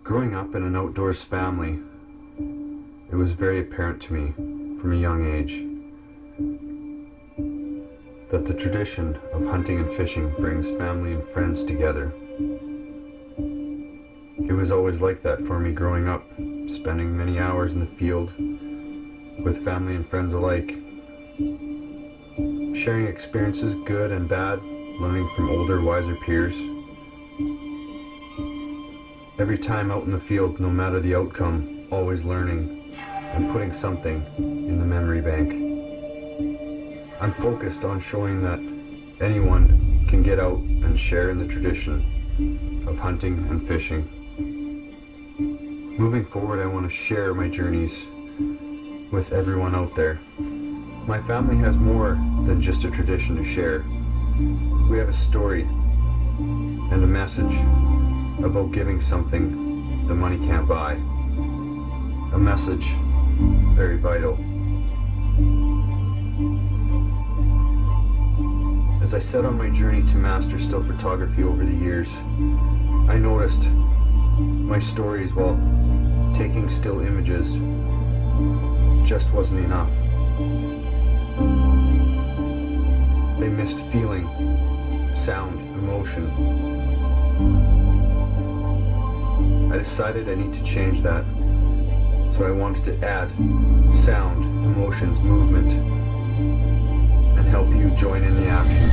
Growing up in an outdoors family, it was very apparent to me from a young age that the tradition of hunting and fishing brings family and friends together. It was always like that for me growing up, spending many hours in the field with family and friends alike, sharing experiences, good and bad, learning from older, wiser peers. Every time out in the field, no matter the outcome, always learning and putting something in the memory bank. I'm focused on showing that anyone can get out and share in the tradition of hunting and fishing. Moving forward, I want to share my journeys with everyone out there. My family has more than just a tradition to share. We have a story and a message about giving something the money can't buy. A message very vital. As I set on my journey to master still photography over the years, I noticed my stories while taking still images just wasn't enough. They missed feeling, sound, emotion. I decided I need to change that, so I wanted to add sound, emotions, movement, and help you join in the action.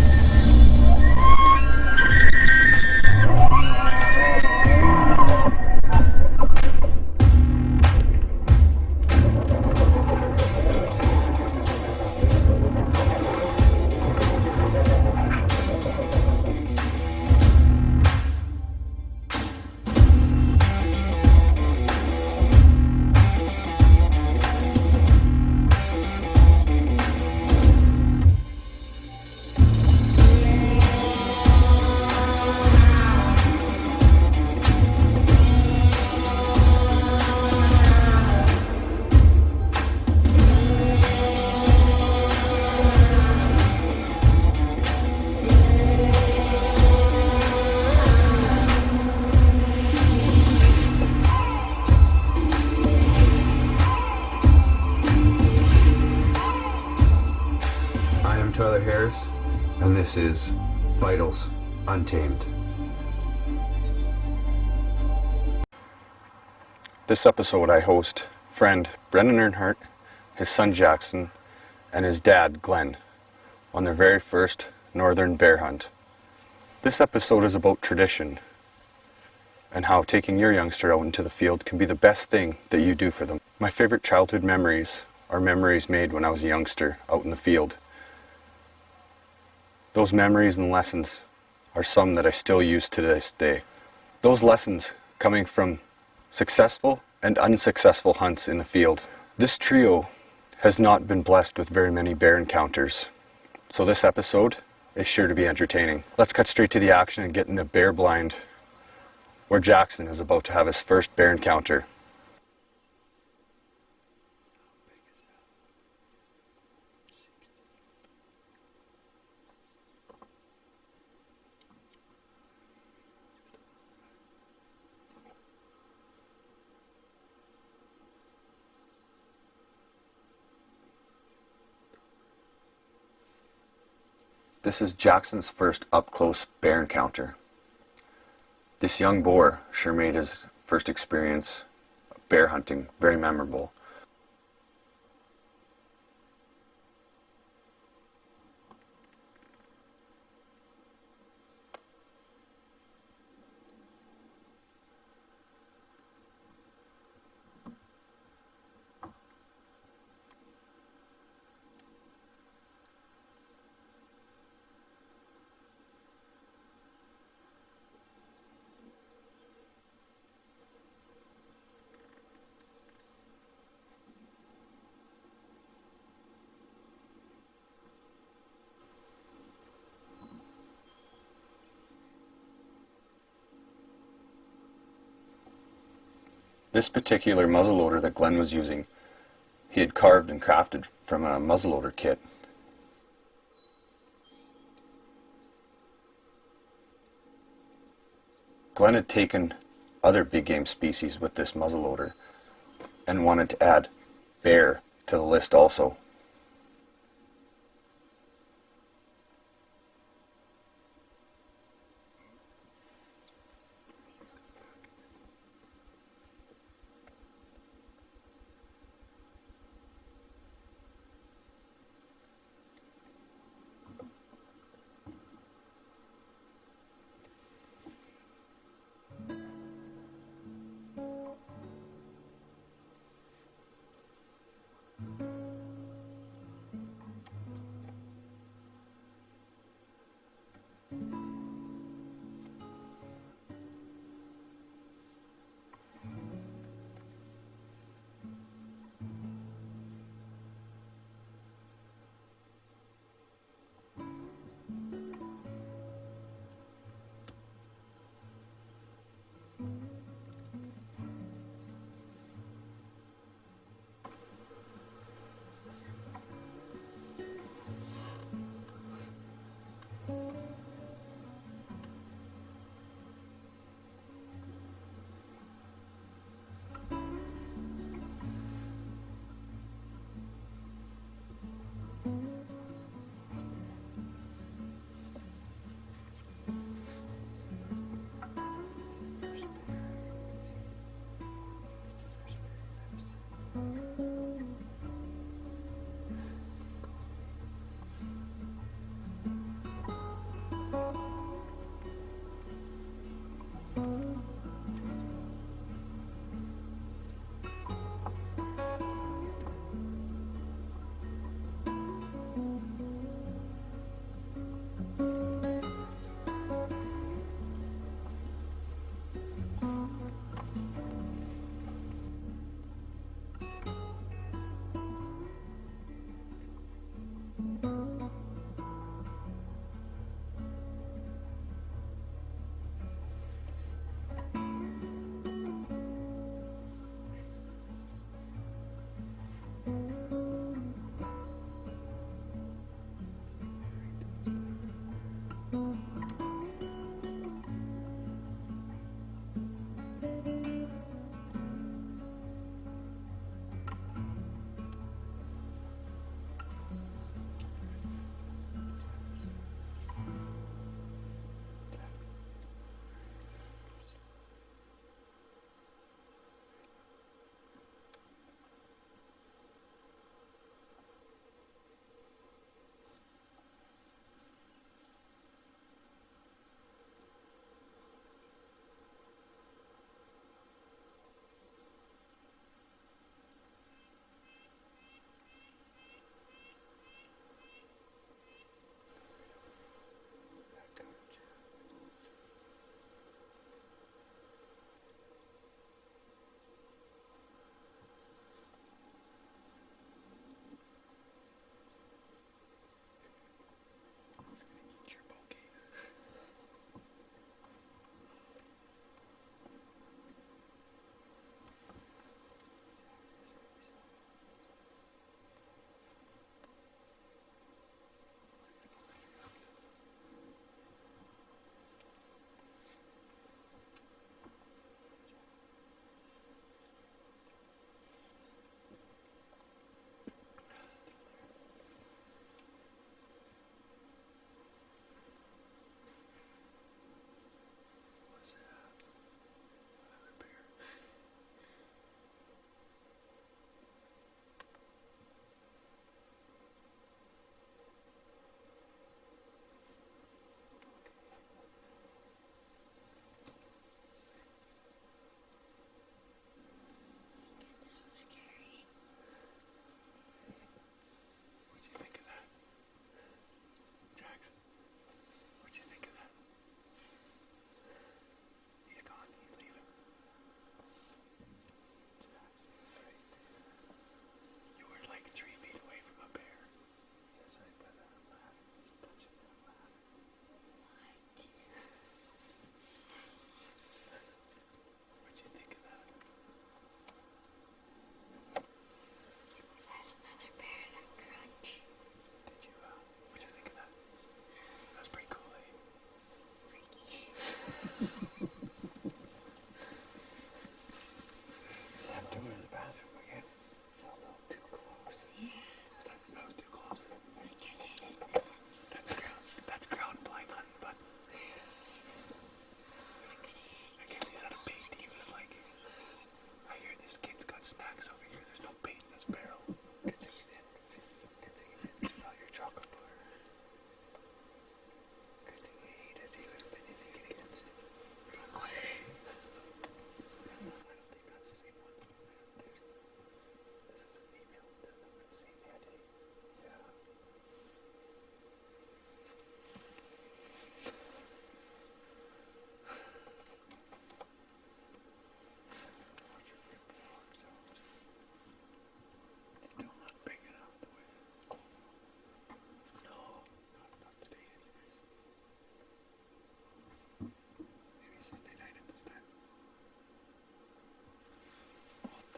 And this is Vitals Untamed. This episode I host friend Brendan Earnhardt, his son Jackson, and his dad Glenn on their very first northern bear hunt. This episode is about tradition and how taking your youngster out into the field can be the best thing that you do for them. My favorite childhood memories are memories made when I was a youngster out in the field. Those memories and lessons are some that I still use to this day. Those lessons coming from successful and unsuccessful hunts in the field. This trio has not been blessed with very many bear encounters, so this episode is sure to be entertaining. Let's cut straight to the action and get in the bear blind, where Jackson is about to have his first bear encounter. This is Jackson's first up-close bear encounter. This young boar sure made his first experience of bear hunting very memorable. This particular muzzleloader that Glenn was using, he had carved and crafted from a muzzleloader kit. Glenn had taken other big game species with this muzzleloader and wanted to add bear to the list also.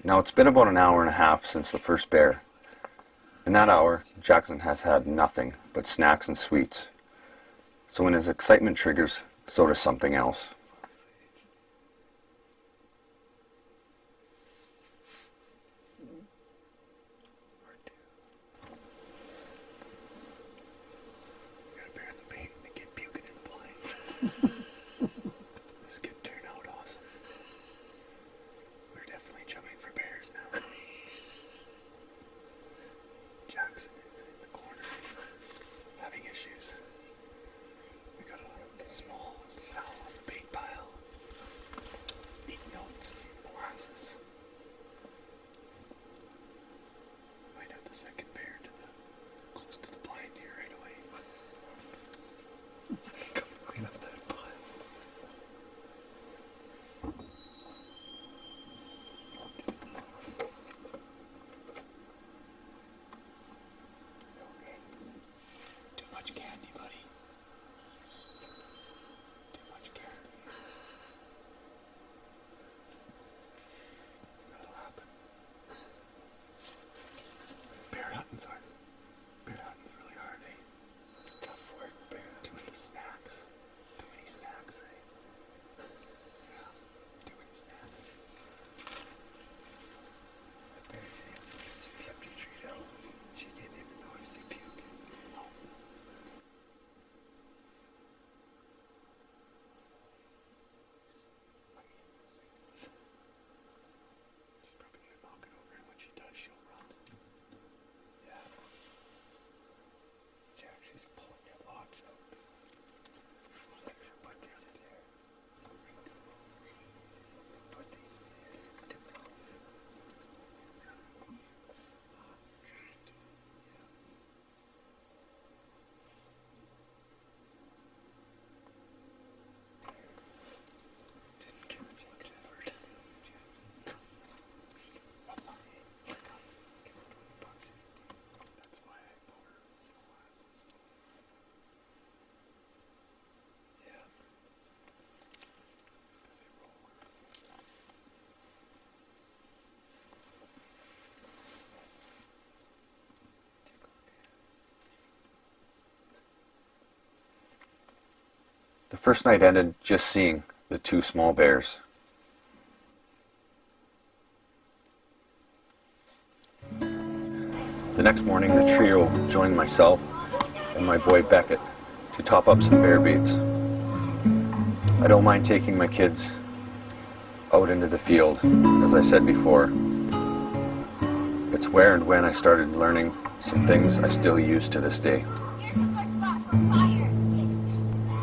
Now it's been about an hour and a half since the first bear. In that hour, Jackson has had nothing but snacks and sweets. So when his excitement triggers, so does something else. This could turn out awesome. We're definitely jumping for bears now. Jackson is in the corner, having issues. We got a small sow on the bait pile, eating oats and molasses. Might have the second bear close to the blind here right away. Come clean up that pile. Okay. Too much candy, buddy. Too much candy. That'll happen. Bear hunting's hard. Bear hunting's really hard, eh? It's tough work, bear. Too many snacks. It's too many snacks, eh? Yeah, too many snacks. That bear didn't even notice you puked your treat out. She didn't even notice you puked. No. Let me in this thing. She's probably gonna knock it over, and when she does, she'll run. Yeah. Jack, she's pulling your locks out. Like, put this in here. Put these in here. Didn't give a fuck effort. That's why I pour molasses. Yeah. Because they roll. The first night ended just seeing the two small bears. The next morning, the trio joined myself and my boy Beckett to top up some bear baits. I don't mind taking my kids out into the field, as I said before. It's where and when I started learning some things I still use to this day.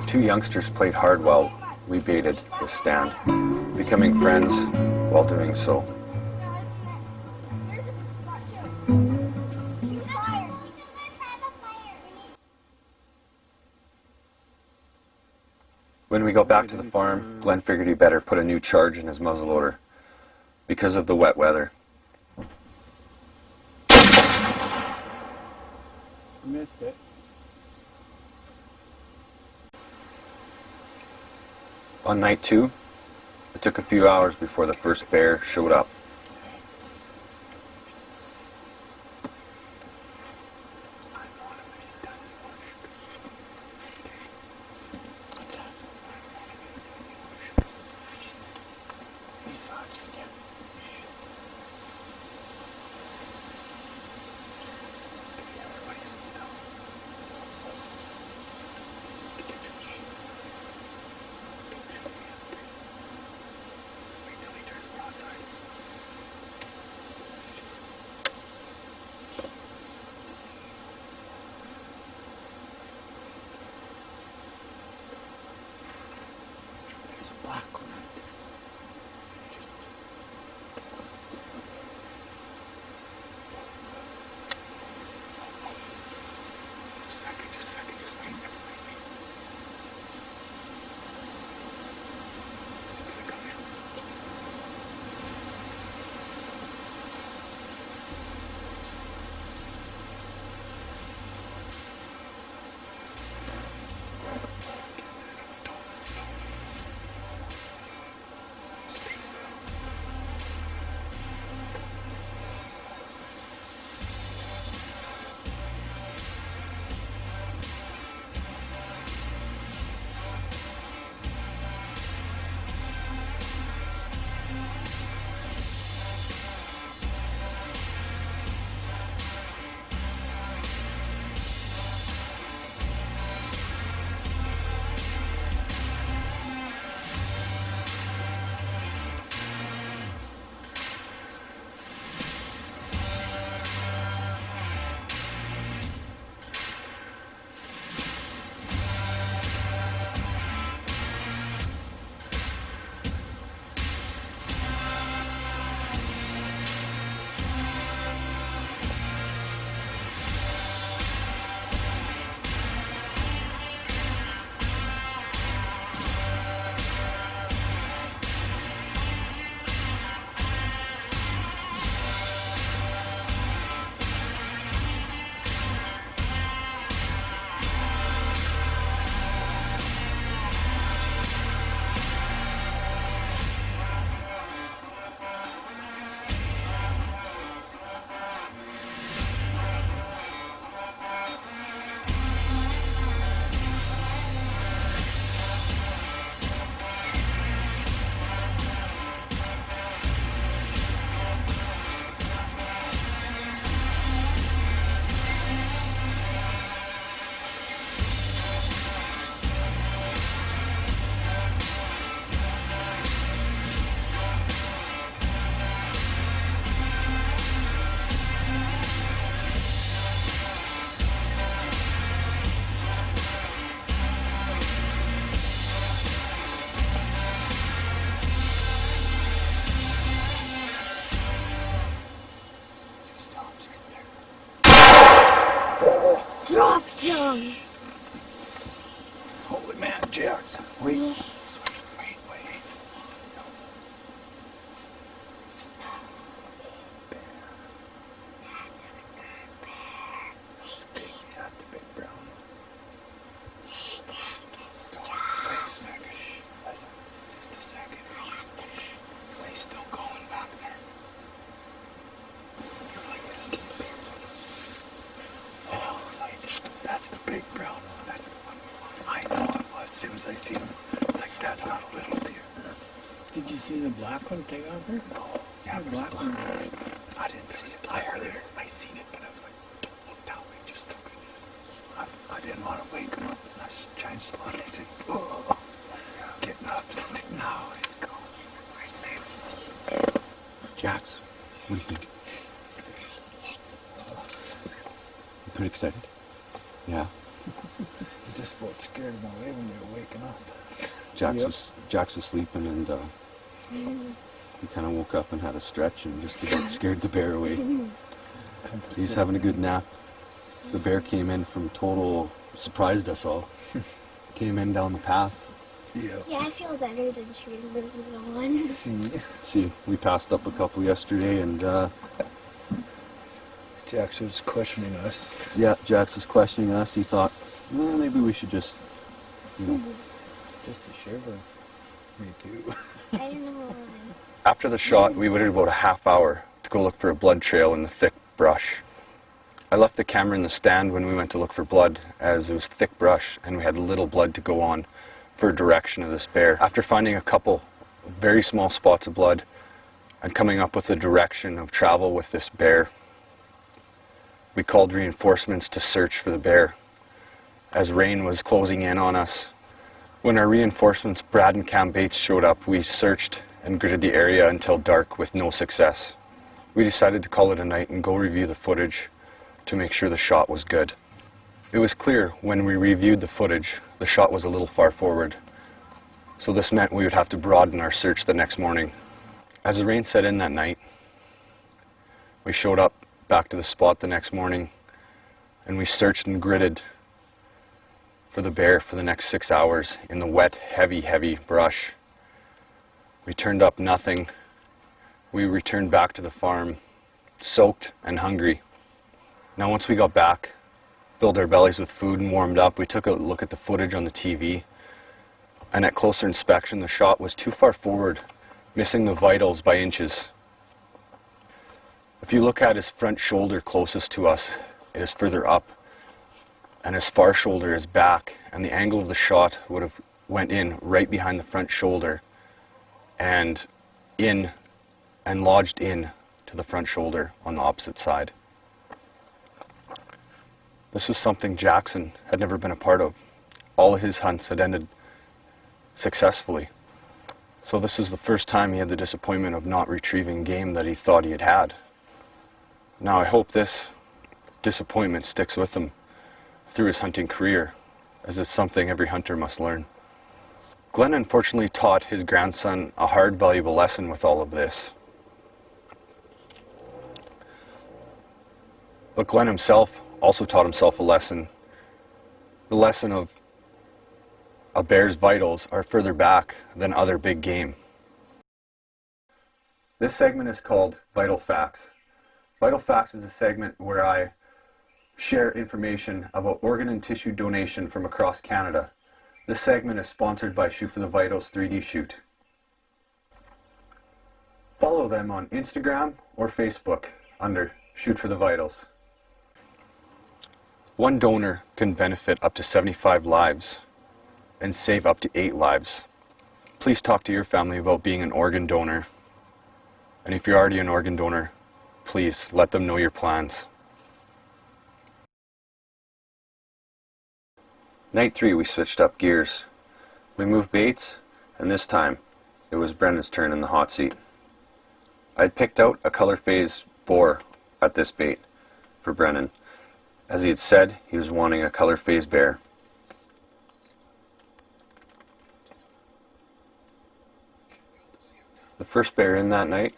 Two youngsters played hard while we baited the stand, becoming friends while doing so. When we got back to the farm, Glenn figured he better put a new charge in his muzzleloader because of the wet weather. Missed it. On night 2, it took a few hours before the first bear showed up. long. Holy man, Jax. Wait. Yeah. Wait. That's the big brown one. Wait a second. Listen, just a second. He's still going back there. You're like, oh, that's the big brown one. That's the one we want. I know it was. As soon as I see him, it's like, that's not a little deer. Did you see the black one take off her? No. Yeah, The there's black a one. I didn't see it. I heard it. I seen it, but I was like, don't look that way. Just look at it. I didn't want to wake him up. I was trying to slow down. I said, oh. Getting up. So I was like, no, he's gone. It's the first bear we see. Jax, what do you think? You pretty excited? Yeah. You just felt scared in a way when you were waking up. Jax was sleeping and he kind of woke up and had a stretch and just about scared the bear away. He's having a good nap. The bear came in from total, surprised us all. Came in down the path. Yeah. Yeah, I feel better than shooting those little ones. See, we passed up a couple yesterday and Jax was questioning us. yeah, Jax was questioning us. He thought, well, maybe we should just, you know. Just a shiver. Me too. I don't know why. After the shot, we waited about a half hour to go look for a blood trail in the thick brush. I left the camera in the stand when we went to look for blood, as it was thick brush and we had little blood to go on for a direction of this bear. After finding a couple very small spots of blood and coming up with a direction of travel with this bear, we called reinforcements to search for the bear, as rain was closing in on us. When our reinforcements, Brad and Cam Bates, showed up, we searched and gridded the area until dark with no success. We decided to call it a night and go review the footage to make sure the shot was good. It was clear when we reviewed the footage, the shot was a little far forward, so this meant we would have to broaden our search the next morning. As the rain set in that night, we showed up back to the spot the next morning and we searched and gridded for the bear for the next 6 hours in the wet, heavy brush. We turned up nothing. We returned back to the farm, soaked and hungry. Now once we got back, filled our bellies with food and warmed up, we took a look at the footage on the TV, and at closer inspection the shot was too far forward, missing the vitals by inches. If you look at his front shoulder closest to us, it is further up, and his far shoulder is back, and the angle of the shot would have went in right behind the front shoulder and in and lodged in to the front shoulder on the opposite side. This was something Jackson had never been a part of. All of his hunts had ended successfully. So this was the first time he had the disappointment of not retrieving game that he thought he had had. Now I hope this disappointment sticks with him through his hunting career, as it's something every hunter must learn. Glenn unfortunately taught his grandson a hard, valuable lesson with all of this. But Glenn himself also taught himself a lesson. The lesson of a bear's vitals are further back than other big game. This segment is called Vital Facts. Vital Facts is a segment where I share information about organ and tissue donation from across Canada. This segment is sponsored by Shoot for the Vitals 3D Shoot. Follow them on Instagram or Facebook under Shoot for the Vitals. One donor can benefit up to 75 lives and save up to 8 lives. Please talk to your family about being an organ donor. And if you're already an organ donor, please let them know your plans. Night 3, we switched up gears. We moved baits, and this time it was Brendan's turn in the hot seat. I'd picked out a color phase boar at this bait for Brendan. As he had said, he was wanting a color phase bear. The first bear in that night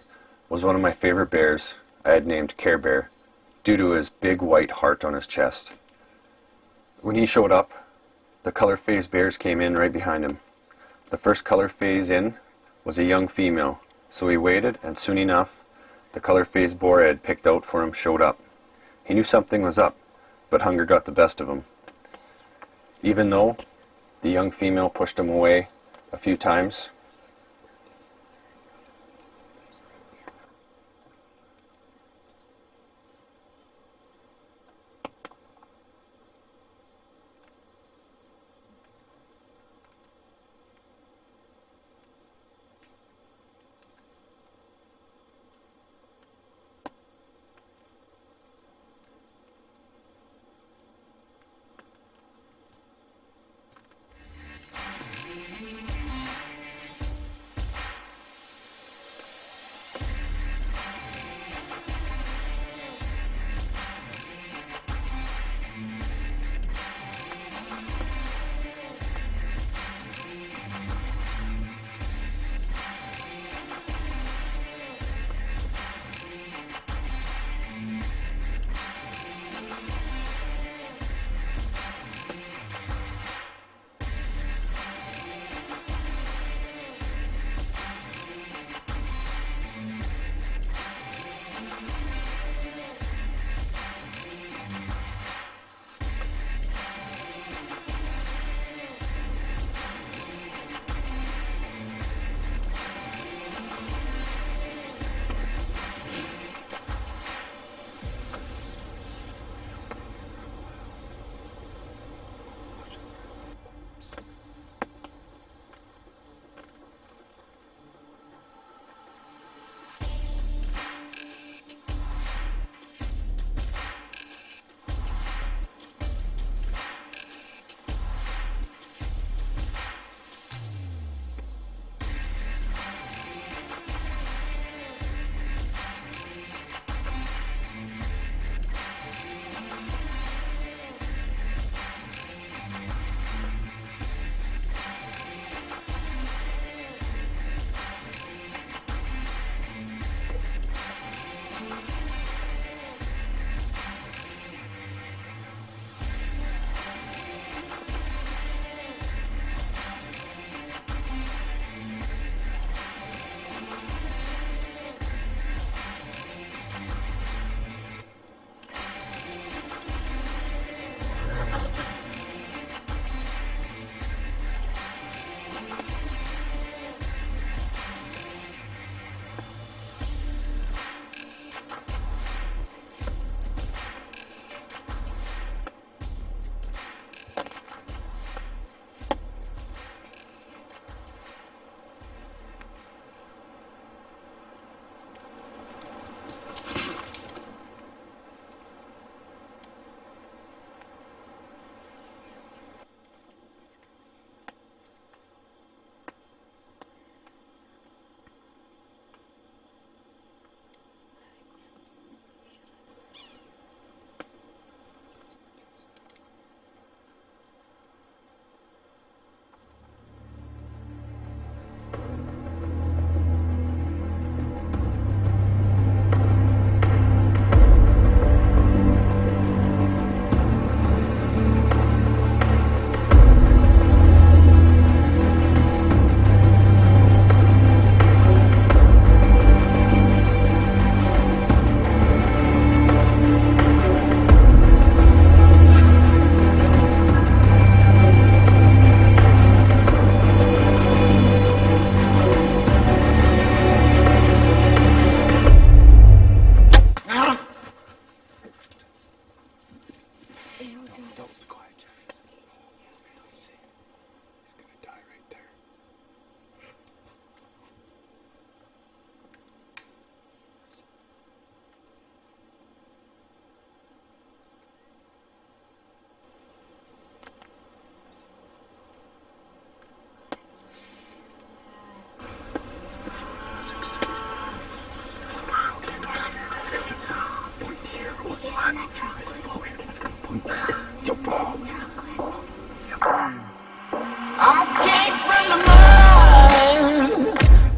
was one of my favorite bears I had named Care Bear, due to his big white heart on his chest. When he showed up, the color phase bears came in right behind him. The first color phase in was a young female, so he waited, and soon enough, the color phase boar I had picked out for him showed up. He knew something was up, but hunger got the best of him. Even though the young female pushed him away a few times,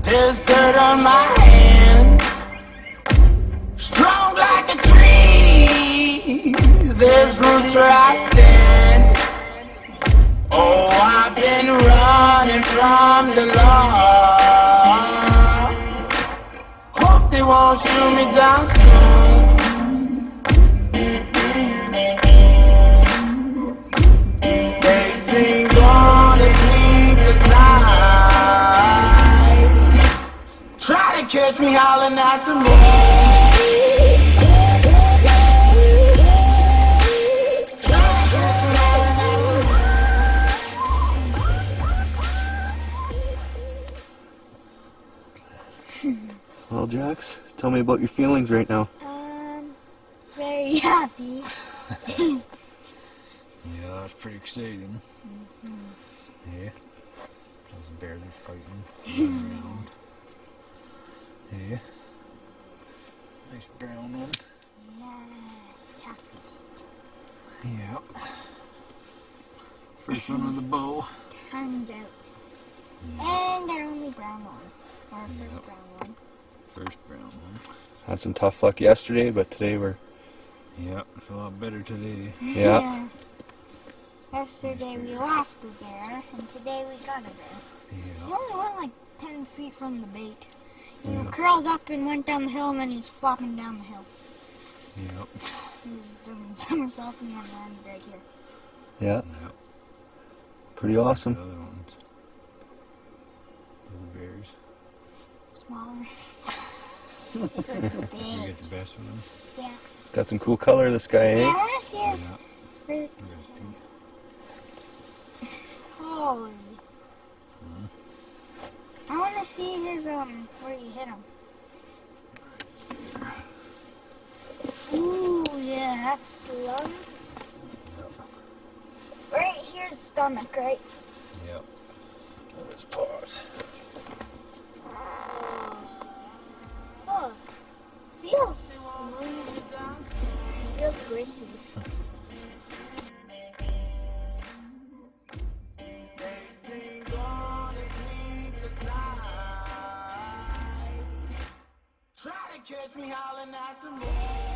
There's dirt on my hands, strong like a tree. There's roots where I stand. the law. Hope they won't shoot me down soon. They sing on a sleepless night. Try to catch me howling at the moon. Well, Jax, tell me about your feelings right now. Very happy. Yeah, that's pretty exciting. Yeah. Those bears are fighting running around. Yeah. Nice brown one. Yeah, happy. Yeah. First one with the bow. Tongues out. And our only brown one. Our first Yep. brown one. First brown one. Had some tough luck yesterday, but today we're... Yeah, it's a lot better today. Yeah. Yesterday we lost a bear, and today we got a bear. He Yeah. only went like 10 feet from the bait. He Yeah. curled up and went down the hill, and then he's flopping down the hill. Yep. He's doing somersaults and then landed right here. Yeah. Yep. Pretty awesome. The other ones. Those bears. Smaller. These are You big. get the best of them. Yeah. Got some cool color, this guy, I eh? want to see Yeah. it. Really. Look at his teeth. Holy. I want to see his, where you hit him. Ooh, yeah, that's lungs. Right here's stomach, right? Yep. Look at his paws. Oh, feels smooth. Feels squishy. They sing on a sleepless night. Try to catch me howling at the moon.